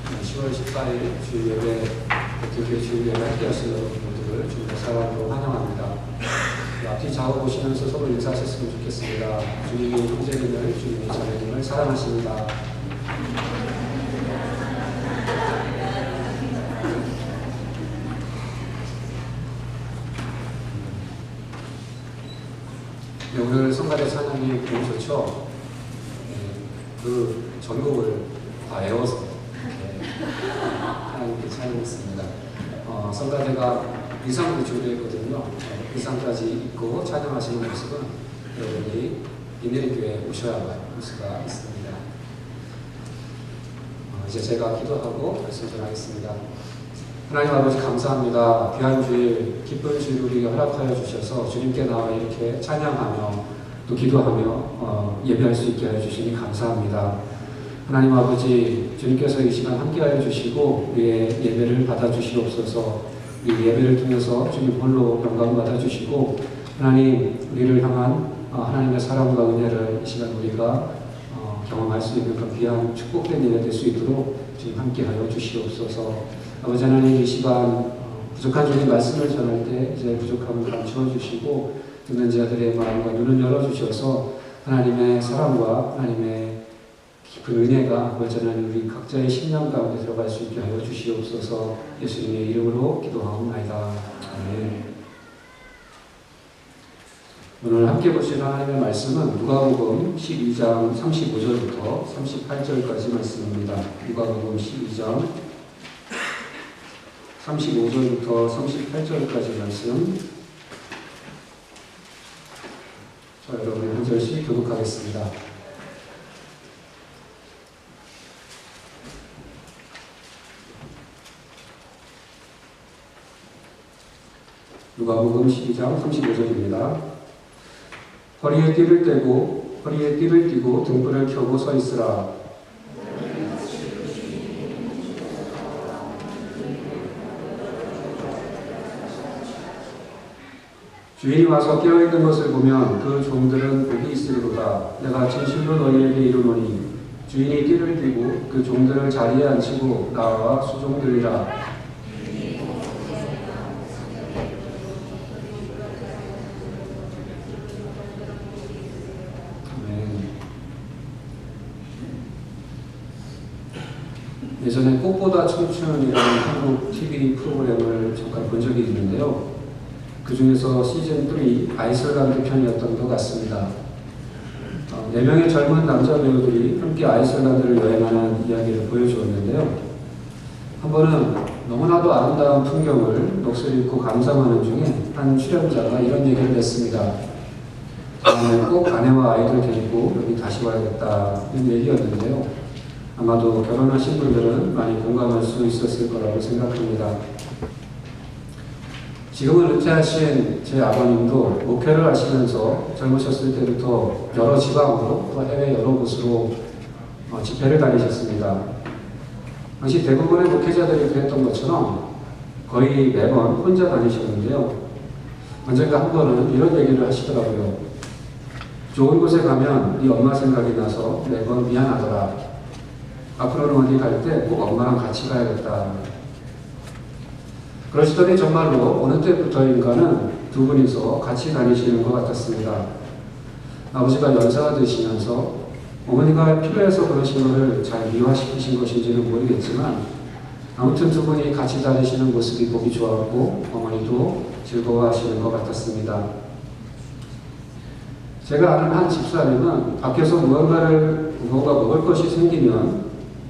10월 14일 주일 예배, 대표교회 주일 예배 함께 하시는 분들을 주님의 사랑으로 환영합니다. 앞뒤 좌우 보시면서 서로 인사하셨으면 좋겠습니다. 주님이 형제님을, 주님이 자매님을 사랑하십니다. 네, 오늘 성가대 찬양이 너무 좋죠? 그 전곡을 다 외워서 하나님께 찬양했습니다. 성가대가 의상도 준비했거든요. 의상까지 입고 찬양하시는 모습은 여러분이 비내리교회에 오셔야 할 수가 있습니다. 이제 제가 기도하고 말씀 전하겠습니다. 하나님 아버지 감사합니다. 귀한 주일, 기쁜 주일 우리에게 허락하여 주셔서 주님께 나와 이렇게 찬양하며 또 기도하며 예배할 수 있게 하여 주시니 감사합니다. 하나님 아버지, 주님께서 이 시간 함께하여 주시고 우리의 예배를 받아주시옵소서. 이 예배를 통해서 주님 홀로 영광 받아주시고 하나님 우리를 향한 하나님의 사랑과 은혜를 이 시간 우리가 경험할 수 있는 그 귀한 축복된 예배 될 수 있도록 주님 함께하여 주시옵소서. 아버지 하나님 이 시간 부족한 주님 말씀을 전할 때 이제 부족함을 감추어 주시고 듣는 자들의 마음과 눈을 열어주셔서 하나님의 사랑과 하나님의 깊은 은혜가 아버지 하나님 우리 각자의 심령 가운데 들어갈 수 있게 하여 주시옵소서. 예수님의 이름으로 기도하옵나이다. 아멘. 오늘 함께 보실 하나님의 말씀은 누가복음 12장 35절부터 38절까지 말씀입니다. 누가복음 12장 35절부터 38절까지 말씀. 자, 여러분 한 절씩 교독하겠습니다. 누가복음 12장 35절입니다. 허리에 띠를 띠고 등불을 켜고 서 있으라. 주인이 와서 깨어있는 것을 보면 그 종들은 복이 있으리로다. 내가 진실로 너희에게 이르노니 주인이 띠를 띠고 그 종들을 자리에 앉히고 나와 수종들이라. 예전에 꽃보다 춤추는이라는 한국 TV 프로그램을 잠깐 본 적이 있는데요. 그 중에서 시즌3 아이슬란드 편이었던 것 같습니다. 4명의 젊은 남자 배우들이 함께 아이슬란드를 여행하는 이야기를 보여주었는데요. 한 번은 너무나도 아름다운 풍경을 넋을 잃고 감상하는 중에 한 출연자가 이런 얘기를 했습니다. 다음에 꼭 아내와 아이들 데리고 여기 다시 와야겠다 이런 얘기였는데요. 아마도 결혼하신 분들은 많이 공감할 수 있었을 거라고 생각합니다. 지금은 은퇴하신 제 아버님도 목회를 하시면서 젊으셨을 때부터 여러 지방으로 또 해외 여러 곳으로 집회를 다니셨습니다. 당시 대부분의 목회자들이 그랬던 것처럼 거의 매번 혼자 다니셨는데요. 언젠가 한 번은 이런 얘기를 하시더라고요. 좋은 곳에 가면 네 엄마 생각이 나서 매번 미안하더라. 앞으로는 어디 갈 때 꼭 엄마랑 같이 가야겠다. 그러시더니 정말로 어느 때부터인가는 두 분이서 같이 다니시는 것 같았습니다. 아버지가 연세가 드시면서 어머니가 필요해서 그러신 것을 잘 미화시키신 것인지는 모르겠지만 아무튼 두 분이 같이 다니시는 모습이 보기 좋았고 어머니도 즐거워하시는 것 같았습니다. 제가 아는 한 집사님은 밖에서 무언가 먹을 것이 생기면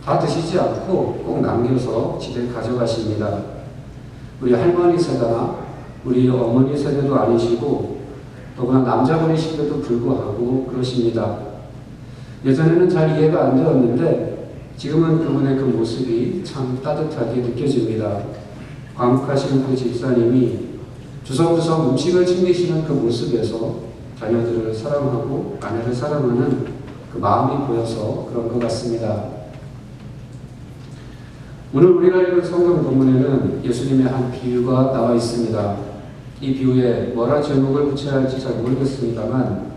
다 드시지 않고 꼭 남겨서 집에 가져가십니다. 우리 할머니 세대나 우리 어머니 세대도 아니시고 더구나 남자분이신데도 불구하고 그러십니다. 예전에는 잘 이해가 안 되었는데 지금은 그분의 그 모습이 참 따뜻하게 느껴집니다. 과묵하신 그 집사님이 주섬주섬 음식을 챙기시는 그 모습에서 자녀들을 사랑하고 아내를 사랑하는 그 마음이 보여서 그런 것 같습니다. 오늘 우리가 읽은 성경 본문에는 예수님의 한 비유가 나와 있습니다. 이 비유에 뭐라 제목을 붙여야 할지 잘 모르겠습니다만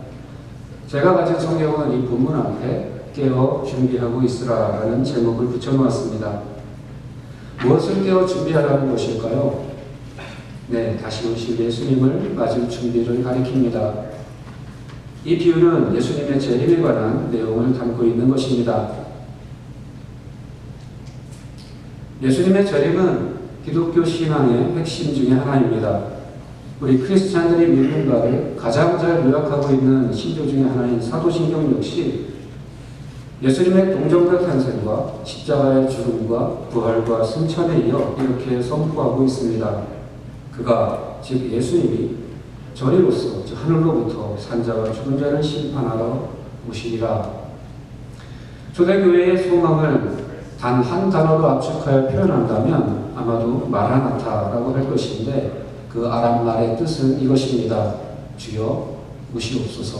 제가 가진 성경은 이 본문 앞에 깨어 준비하고 있으라 라는 제목을 붙여놓았습니다. 무엇을 깨어 준비하라는 것일까요? 네, 다시 오실 예수님을 맞을 준비를 가리킵니다. 이 비유는 예수님의 재림에 관한 내용을 담고 있는 것입니다. 예수님의 재림은 기독교 신앙의 핵심 중에 하나입니다. 우리 크리스찬들이 믿는 바를 가장 잘 요약하고 있는 신조 중에 하나인 사도신경 역시 예수님의 동정대 탄생과 십자가의 죽음과 부활과 승천에 이어 이렇게 선포하고 있습니다. 그가, 즉 예수님이 저리로서 즉 하늘로부터 산자와 죽은 자를 심판하러 오시리라. 초대교회의 소망을 단 한 단어로 압축하여 표현한다면 아마도 마라나타라고 할 것인데 그 아람말의 뜻은 이것입니다. 주여 오시옵소서.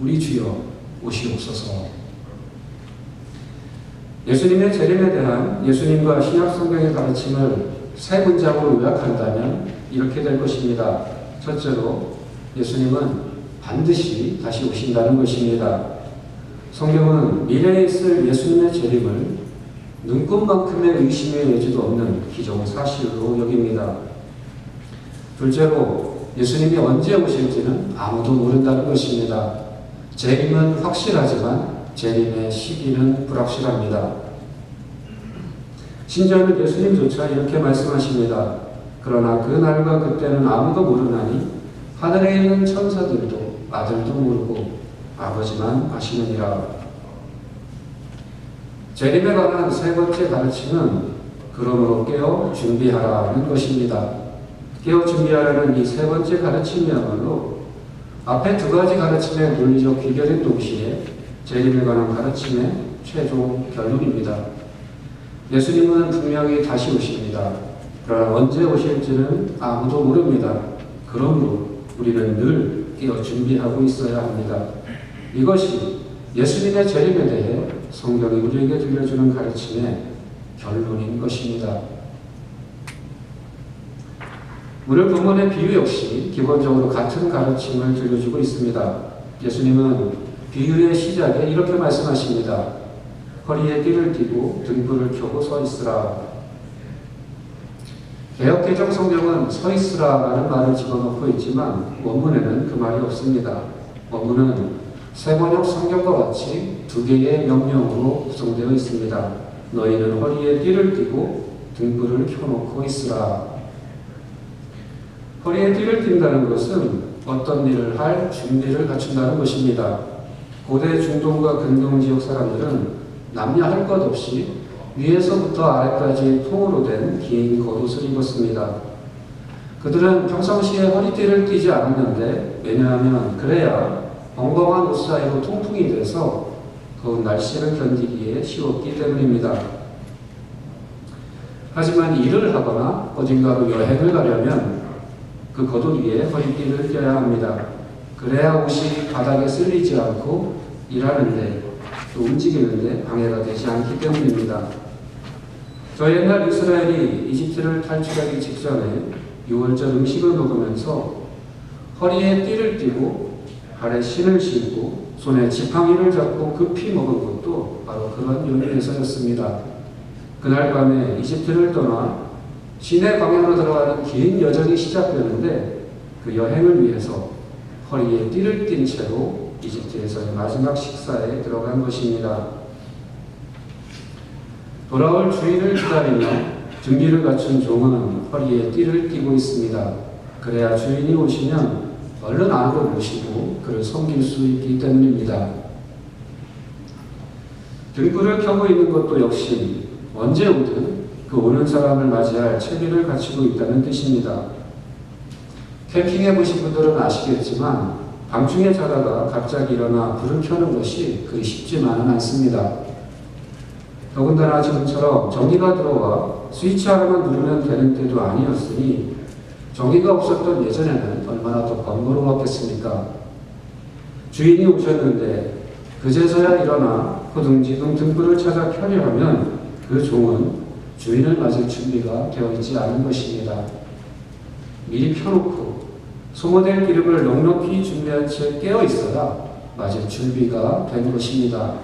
우리 주여 오시옵소서. 예수님의 재림에 대한 예수님과 신약 성경의 가르침을 세 문장으로 요약한다면 이렇게 될 것입니다. 첫째로 예수님은 반드시 다시 오신다는 것입니다. 성경은 미래에 있을 예수님의 재림을 눈꽃만큼의 의심의 여지도 없는 기정사실로 여깁니다. 둘째로 예수님이 언제 오실지는 아무도 모른다는 것입니다. 재림은 확실하지만 재림의 시기는 불확실합니다. 신자는 예수님조차 이렇게 말씀하십니다. 그러나 그 날과 그때는 아무도 모르나니 하늘에 있는 천사들도 아들도 모르고 아버지만 아시느니라. 재림에 관한 세 번째 가르침은 그러므로 깨어 준비하라는 것입니다. 깨어 준비하라는 이 세 번째 가르침이야말로 앞에 두 가지 가르침의 논리적 귀결인 동시에 재림에 관한 가르침의 최종 결론입니다. 예수님은 분명히 다시 오십니다. 그러나 언제 오실지는 아무도 모릅니다. 그러므로 우리는 늘 깨어 준비하고 있어야 합니다. 이것이 예수님의 재림에 대해 성경이 우리에게 들려주는 가르침의 결론인 것입니다. 오늘 본문의 비유 역시 기본적으로 같은 가르침을 들려주고 있습니다. 예수님은 비유의 시작에 이렇게 말씀하십니다. 허리에 띠를 띠고 등불을 켜고 서 있으라. 개역개정 성경은 서 있으라라는 말을 집어넣고 있지만 원문에는 그 말이 없습니다. 원문은 세번역 성경과 같이 두 개의 명령으로 구성되어 있습니다. 너희는 허리에 띠를 띠고 등불을 켜놓고 있으라. 허리에 띠를 띈다는 것은 어떤 일을 할 준비를 갖춘다는 것입니다. 고대 중동과 근동 지역 사람들은 남녀 할 것 없이 위에서부터 아래까지 통으로 된 긴 겉옷을 입었습니다. 그들은 평상시에 허리띠를 띠지 않았는데 왜냐하면 그래야 벙벙한 옷 사이로 통풍이 돼서 더운 날씨를 견디기에 쉬웠기 때문입니다. 하지만 일을 하거나 어딘가로 여행을 가려면 그 겉옷 위에 허리띠를 껴야 합니다. 그래야 옷이 바닥에 쓸리지 않고 일하는데 또 움직이는데 방해가 되지 않기 때문입니다. 저 옛날 이스라엘이 이집트를 탈출하기 직전에 6월절 음식을 먹으면서 허리에 띠를 띠고 발에 신을 신고 손에 지팡이를 잡고 급히 먹은 것도 바로 그런 요인에서였습니다. 그날 밤에 이집트를 떠나 시내 방향으로 들어가는 긴 여정이 시작되는데 그 여행을 위해서 허리에 띠를 띤 채로 이집트에서의 마지막 식사에 들어간 것입니다. 돌아올 주인을 기다리며 준비를 갖춘 종은 허리에 띠를 띠고 있습니다. 그래야 주인이 오시면 얼른 안으로 모시고 그를 섬길 수 있기 때문입니다. 등불을 켜고 있는 것도 역시 언제 오든 그 오는 사람을 맞이할 체비를 갖추고 있다는 뜻입니다. 캠핑해 보신 분들은 아시겠지만 밤중에 자다가 갑자기 일어나 불을 켜는 것이 그리 쉽지만은 않습니다. 더군다나 지금처럼 전기가 들어와 스위치 하나만 누르면 되는 때도 아니었으니 전기가 없었던 예전에는 얼마나 더 번거로웠겠습니까? 주인이 오셨는데 그제서야 일어나 호둥지둥 등불을 찾아 켜려 하면 그 종은 주인을 맞을 준비가 되어 있지 않은 것입니다. 미리 켜놓고 소모될 기름을 넉넉히 준비한 채 깨어 있어야 맞을 준비가 된 것입니다.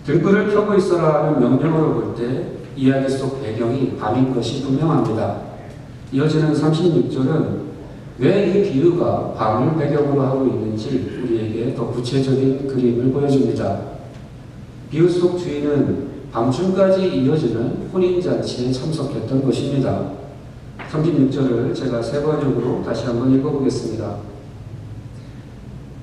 등불을 켜고 있어라 하는 명령으로 볼 때 이야기 속 배경이 밤인 것이 분명합니다. 이어지는 36절은 왜 이 비유가 밤을 배경으로 하고 있는지 우리에게 더 구체적인 그림을 보여줍니다. 비유 속 주인은 밤중까지 이어지는 혼인잔치에 참석했던 것입니다. 36절을 제가 세 번역으로 다시 한번 읽어보겠습니다.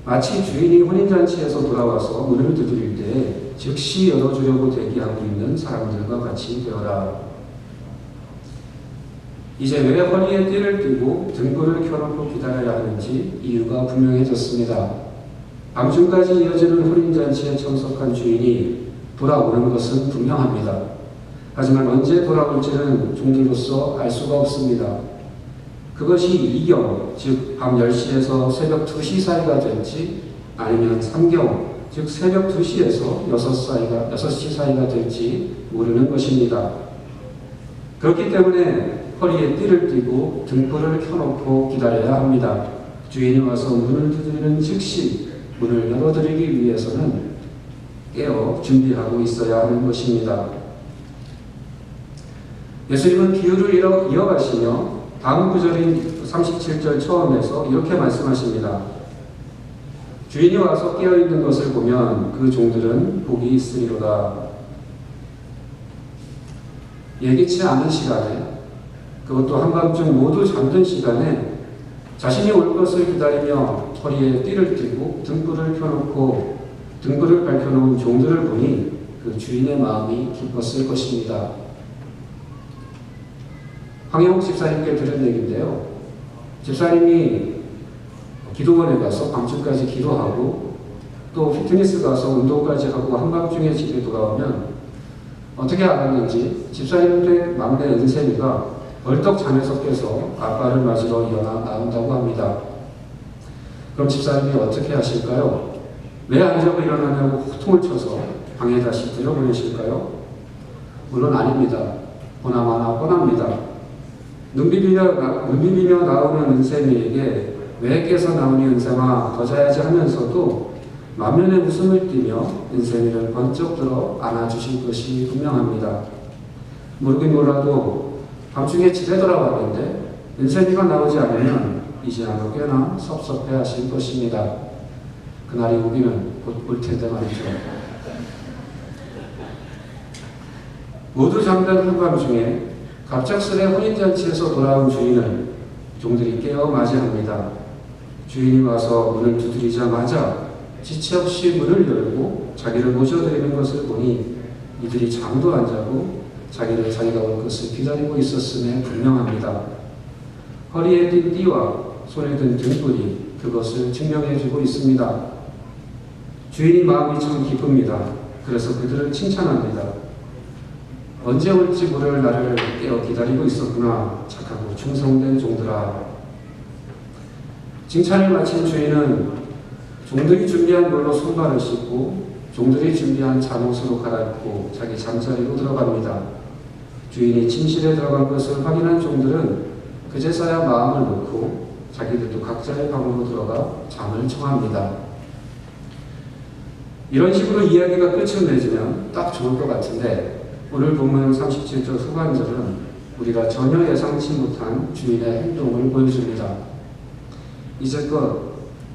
마치 주인이 혼인잔치에서 돌아와서 문을 두드릴 때 즉시 열어주려고 대기하고 있는 사람들과 같이 되어라. 이제 왜 허리에 띠를 띠고 등불을 켜놓고 기다려야 하는지 이유가 분명해졌습니다. 밤중까지 이어지는 혼인잔치에 참석한 주인이 돌아오는 것은 분명합니다. 하지만 언제 돌아올지는 종들로서 알 수가 없습니다. 그것이 이경, 즉 밤 10시에서 새벽 2시 사이가 될지 아니면 삼경, 즉 새벽 2시에서 6시 사이가 될지 모르는 것입니다. 그렇기 때문에 허리에 띠를 띠고 등불을 켜놓고 기다려야 합니다. 주인이 와서 문을 두드리는 즉시 문을 열어드리기 위해서는 깨어 준비하고 있어야 하는 것입니다. 예수님은 비유를 이어가시며 다음 구절인 37절 처음에서 이렇게 말씀하십니다. 주인이 와서 깨어있는 것을 보면 그 종들은 복이 있으리로다. 예기치 않은 시간에, 그것도 한밤중 모두 잠든 시간에 자신이 올 것을 기다리며 허리에 띠를 띠고 등불을 켜놓고 등불을 밝혀놓은 종들을 보니 그 주인의 마음이 기뻤을 것입니다. 황영욱 집사님께 들은 얘기인데요. 집사님이 기도원에 가서 밤중까지 기도하고 또 피트니스 가서 운동까지 하고 한밤중에 집에 돌아오면 어떻게 알았는지 집사님의 막내 은샘이가 벌떡 잠에서 깨서 아빠를 맞으러 일어나 나온다고 합니다. 그럼 집사님이 어떻게 하실까요? 왜 안 자고 일어나냐고 호통을 쳐서 방에 다시 들여보내실까요? 물론 아닙니다. 보나마나 뻔합니다. 눈 비비며 나오는 은샘이에게 왜 깨서 나오니 은샘아 더 자야지 하면서도 만면에 웃음을 띠며 은샘이를 번쩍 들어 안아주실 것이 분명합니다. 모르긴 몰라도 밤중에 집에 돌아왔는데 은샘이가 나오지 않으면 이제 아무 꽤나 섭섭해 하실 것입니다. 그날이 오기는 곧 올 텐데 말이죠. 모두 잠든 한밤중에 갑작스레 혼인잔치에서 돌아온 주인을 종들이 깨어 맞이합니다. 주인이 와서 문을 두드리자마자 지체 없이 문을 열고 자기를 모셔드리는 것을 보니 이들이 잠도 안 자고 자기가 올 것을 기다리고 있었음에 분명합니다. 허리에 띈 띠와 손에 든 등불이 그것을 증명해주고 있습니다. 주인이 마음이 참 기쁩니다. 그래서 그들을 칭찬합니다. 언제 올지 모를 나를 깨어 기다리고 있었구나. 착하고 충성된 종들아. 칭찬을 마친 주인은 종들이 준비한 물로 손발을 씻고 종들이 준비한 잠옷으로 갈아입고 자기 잠자리로 들어갑니다. 주인이 침실에 들어간 것을 확인한 종들은 그제서야 마음을 놓고 자기들도 각자의 방으로 들어가 잠을 청합니다. 이런 식으로 이야기가 끝을 맺으면 딱 좋을 것 같은데 오늘 본문 37절 후반절은 우리가 전혀 예상치 못한 주인의 행동을 보여줍니다. 이제껏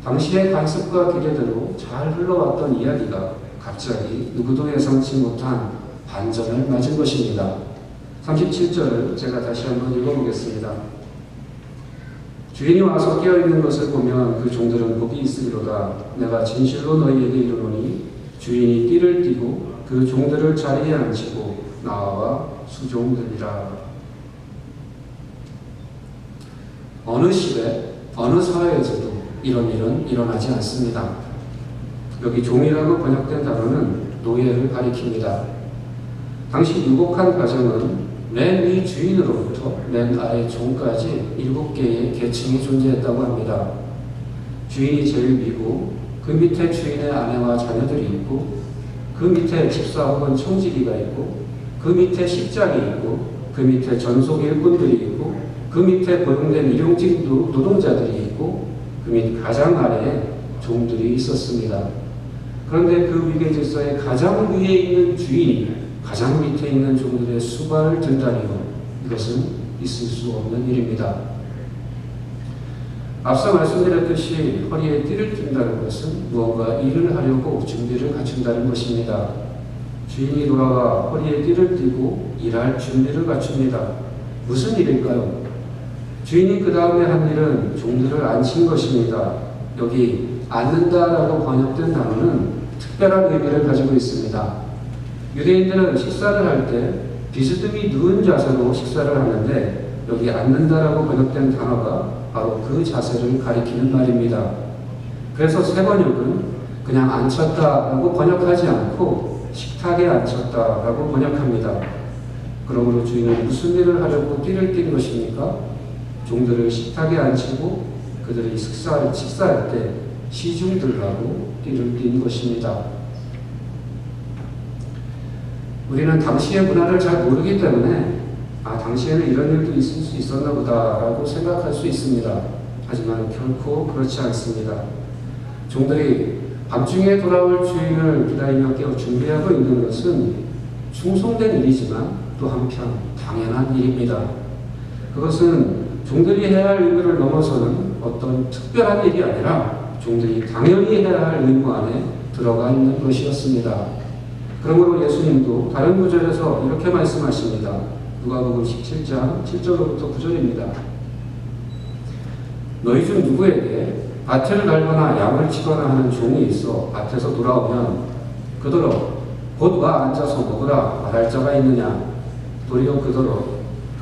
당시의 관습과 기대대로 잘 흘러왔던 이야기가 갑자기 누구도 예상치 못한 반전을 맞은 것입니다. 37절을 제가 다시 한번 읽어보겠습니다. 주인이 와서 깨어있는 것을 보면 그 종들은 복이 있으리로다. 내가 진실로 너희에게 이르노니 주인이 띠를 띠고 그 종들을 자리에 앉히고 나와 수종들이라. 어느 시대, 어느 사회에서도 이런 일은 일어나지 않습니다. 여기 종이라고 번역된 단어는 노예를 가리킵니다. 당시 유복한 가정은 맨 위 주인으로부터 맨 아래 종까지 7개의 계층이 존재했다고 합니다. 주인이 제일 위고 그 밑에 주인의 아내와 자녀들이 있고 그 밑에 집사 혹은 청지기가 있고 그 밑에 식장이 있고 그 밑에 전속 일꾼들이 있고 그 밑에 고용된 일용직 노동자들이 있고 그 밑 가장 아래에 종들이 있었습니다. 그런데 그 위계 질서의 가장 위에 있는 주인이 가장 밑에 있는 종들의 수발을 든다니요. 이것은 있을 수 없는 일입니다. 앞서 말씀드렸듯이 허리에 띠를 띈다는 것은 무언가 일을 하려고 준비를 갖춘다는 것입니다. 주인이 돌아와 허리에 띠를 띠고 일할 준비를 갖춥니다. 무슨 일일까요? 주인이 그 다음에 한 일은 종들을 앉힌 것입니다. 여기 앉는다라고 번역된 단어는 특별한 의미를 가지고 있습니다. 유대인들은 식사를 할 때 비스듬히 누운 자세로 식사를 하는데 여기 앉는다라고 번역된 단어가 바로 그 자세를 가리키는 말입니다. 그래서 새 번역은 그냥 앉혔다라고 번역하지 않고 식탁에 앉혔다라고 번역합니다. 그러므로 주인은 무슨 일을 하려고 띠를 띈 것입니까? 종들을 식탁에 앉히고 그들이 식사할 때 시중들라고 띠를 띈 것입니다. 우리는 당시의 문화를 잘 모르기 때문에 당시에는 이런 일도 있을 수 있었나 보다라고 생각할 수 있습니다. 하지만 결코 그렇지 않습니다. 종들이 밤중에 돌아올 주인을 기다리며 깨어 준비하고 있는 것은 충성된 일이지만 또 한편 당연한 일입니다. 그것은 종들이 해야 할 의무를 넘어서는 어떤 특별한 일이 아니라 종들이 당연히 해야 할 의무 안에 들어가 있는 것이었습니다. 그러므로 예수님도 다른 구절에서 이렇게 말씀하십니다. 누가복음 17장 7절로부터 9절입니다. 너희 중 누구에게 밭을 갈거나 양을 치거나 하는 종이 있어 밭에서 돌아오면 그더러 곧 와 앉아서 먹으라 말할 자가 있느냐? 도리어 그더러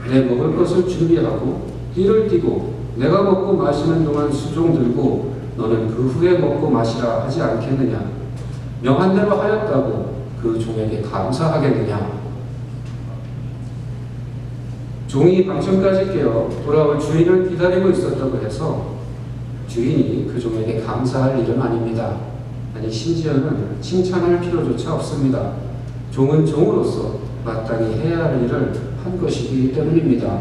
내 먹을 것을 준비하고 띠를 띠고 내가 먹고 마시는 동안 수종 들고 너는 그 후에 먹고 마시라 하지 않겠느냐? 명한 대로 하였다고 그 종에게 감사하겠느냐? 종이 밤중까지 깨어 돌아올 주인을 기다리고 있었다고 해서 주인이 그 종에게 감사할 일은 아닙니다. 아니 심지어는 칭찬할 필요조차 없습니다. 종은 종으로서 마땅히 해야 할 일을 한 것이기 때문입니다.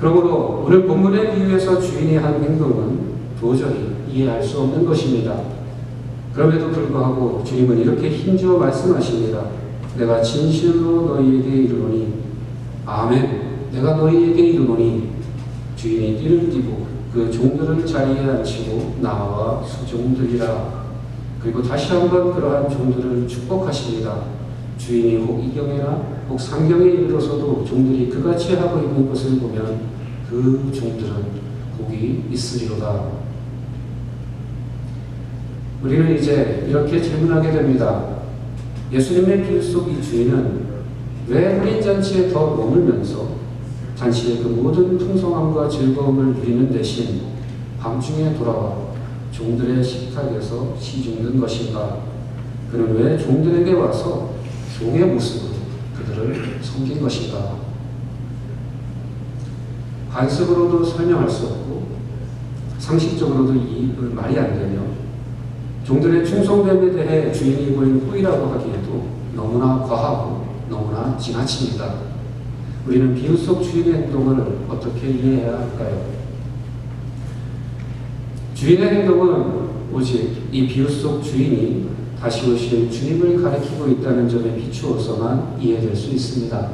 그러므로 오늘 본문의 비유에서 주인이 한 행동은 도저히 이해할 수 없는 것입니다. 그럼에도 불구하고 주님은 이렇게 힘주어 말씀하십니다. 내가 진실로 너희에게 이르노니 아멘. 내가 너희에게 이르노니 주인이 띠를 띠고 그 종들을 자리에 앉히고 나와 수종들이라. 그리고 다시 한번 그러한 종들을 축복하십니다. 주인이 혹 이경에나 혹 상경에 이르러서도 종들이 그같이 하고 있는 것을 보면 그 종들은 복이 있으리로다. 우리는 이제 이렇게 질문하게 됩니다. 예수님의 비유 속 이 주인은 왜 할인잔치에 더 머물면서 잔치의 그 모든 풍성함과 즐거움을 누리는 대신 밤중에 돌아와 종들의 식탁에서 시중든 것인가? 그는 왜 종들에게 와서 종의 모습으로 그들을 섬긴 것인가? 관습으로도 설명할 수 없고 상식적으로도 말이 안 되며 종들의 충성됨에 대해 주인이 보인 호의라고 하기에도 너무나 과하고 너무나 지나칩니다. 우리는 비유 속 주인의 행동을 어떻게 이해해야 할까요? 주인의 행동은 오직 이 비유 속 주인이 다시 오실 주님을 가리키고 있다는 점에 비추어서만 이해될 수 있습니다.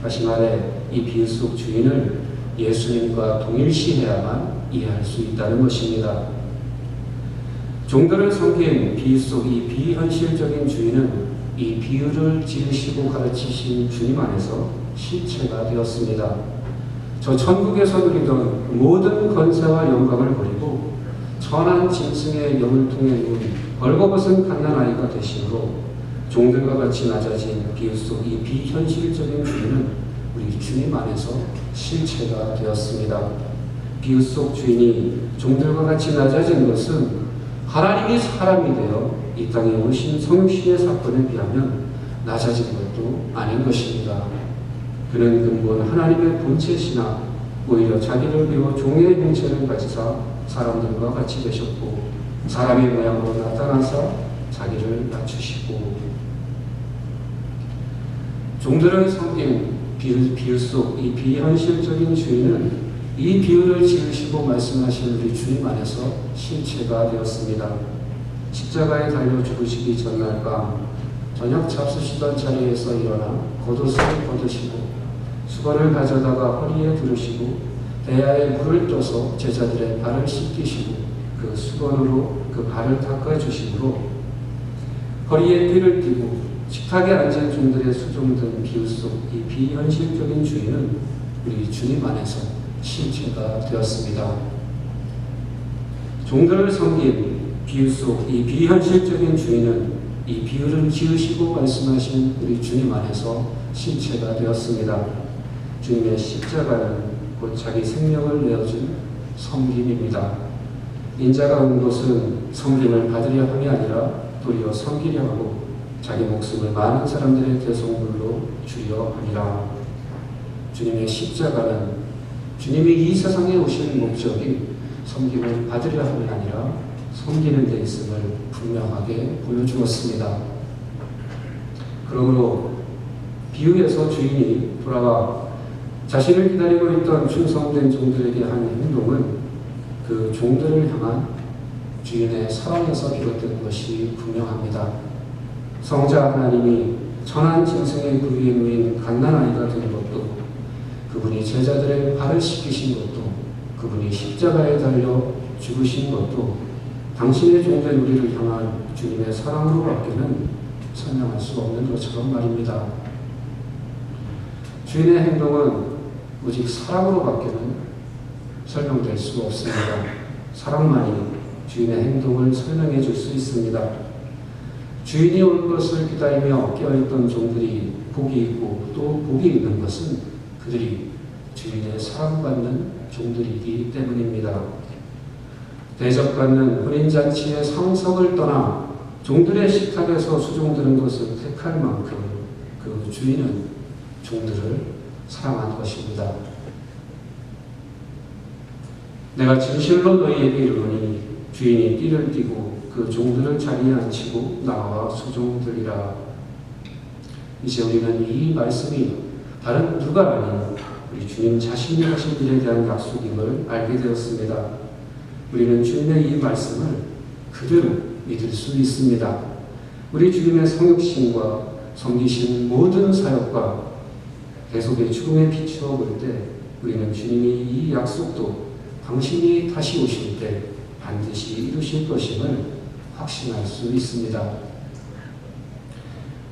다시 말해 이 비유 속 주인을 예수님과 동일시해야만 이해할 수 있다는 것입니다. 종들을 섬긴 비유 속 이 비현실적인 주인은 이 비유를 지으시고 가르치신 주님 안에서 실체가 되었습니다. 저 천국에서 누리던 모든 권세와 영광을 버리고 천한 짐승의 영을 통해 누운 벌거벗은 갓난아이가 되심으로 종들과 같이 낮아진 비유 속 이 비현실적인 주인은 우리 주님 안에서 실체가 되었습니다. 비유 속 주인이 종들과 같이 낮아진 것은 하나님이 사람이 되어 이 땅에 오신 성육신의 사건에 비하면 낮아진 것도 아닌 것입니다. 그는 근본 하나님의 본체시나 오히려 자기를 비워 종의 형체를 가지사 사람들과 같이 되셨고 사람의 모양으로 나타나사 자기를 낮추시고 종들을 섬긴 비유 속 이 비현실적인 주인은 이 비유를 지으시고 말씀하신 우리 주님 안에서 실체가 되었습니다. 십자가에 달려 죽으시기 전날 밤 저녁 잡수시던 자리에서 일어나 겉옷을 벗으시고 수건을 가져다가 허리에 두르시고 대야에 물을 떠서 제자들의 발을 씻기시고 그 수건으로 그 발을 닦아주심으로 허리에 띠를 띠고 식탁에 앉은 종들의 수종된 비유 속 이 비현실적인 주인은 우리 주님 안에서 실체가 되었습니다. 종들을 섬긴 비유 속 이 비현실적인 주인은 이 비유를 지으시고 말씀하신 우리 주님 안에서 실체가 되었습니다. 주님의 십자가는 곧 자기 생명을 내어준 섬김입니다. 인자가 온 것은 섬김을 받으려 함이 아니라 도리어 섬기려 하고 자기 목숨을 많은 사람들의 대속물로 주려 함이라. 주님의 십자가는 주님이 이 세상에 오신 목적이 섬김을 받으려 함이 아니라 섬기는 데 있음을 분명하게 보여주었습니다. 그러므로 비유에서 주인이 돌아와 자신을 기다리고 있던 충성된 종들에게 한 행동은 그 종들을 향한 주인의 사랑에서 비롯된 것이 분명합니다. 성자 하나님이 천한 짐승의 부위에 놓인 갓난아이가 된 것도, 그분이 제자들의 발을 씻기신 것도, 그분이 십자가에 달려 죽으신 것도 당신의 종된 우리를 향한 주님의 사랑으로밖에는 설명할 수 없는 것처럼 말입니다. 주인의 행동은 오직 사랑으로밖에는 설명될 수 없습니다. 사랑만이 주인의 행동을 설명해 줄 수 있습니다. 주인이 올 것을 기다리며 깨어있던 종들이 복이 있고 또 복이 있는 것은 그들이 주인의 사랑받는 종들이기 때문입니다. 대접받는 혼인잔치의 상석을 떠나 종들의 식탁에서 수종드는 것을 택할 만큼 그 주인은 종들을 사랑한 것입니다. 내가 진실로 너희에게 이르노니 주인이 띠를 띠고 그 종들을 자리에 앉히고 나와 수종들이라. 이제 우리는 이 말씀이 다른 누가 아닌 우리 주님 자신이 하신 일에 대한 약속임을 알게 되었습니다. 우리는 주님의 이 말씀을 그대로 믿을 수 있습니다. 우리 주님의 성육신과 섬기신 모든 사역과 계속의 죽음에 비추어 볼 때 우리는 주님이 이 약속도 당신이 다시 오실 때 반드시 이루실 것임을 확신할 수 있습니다.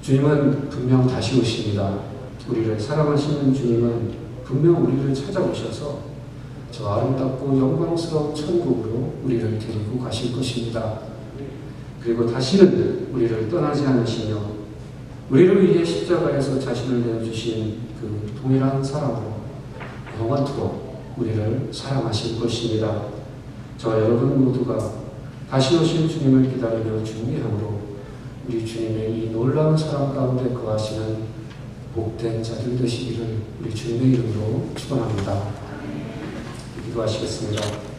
주님은 분명 다시 오십니다. 우리를 사랑하시는 주님은 분명 우리를 찾아오셔서 저 아름답고 영광스러운 천국으로 우리를 데리고 가실 것입니다. 그리고 다시는 우리를 떠나지 않으시며 우리를 위해 십자가에서 자신을 내어주신 그 동일한 사랑으로 영원토록 우리를 사랑하실 것입니다. 저 여러분 모두가 다시 오실 주님을 기다리며 준비함으로 우리 주님의 이 놀라운 사랑 가운데 거하시는 복된 자들 되시기를 우리 주님의 이름으로 축원합니다. 기도하시겠습니다.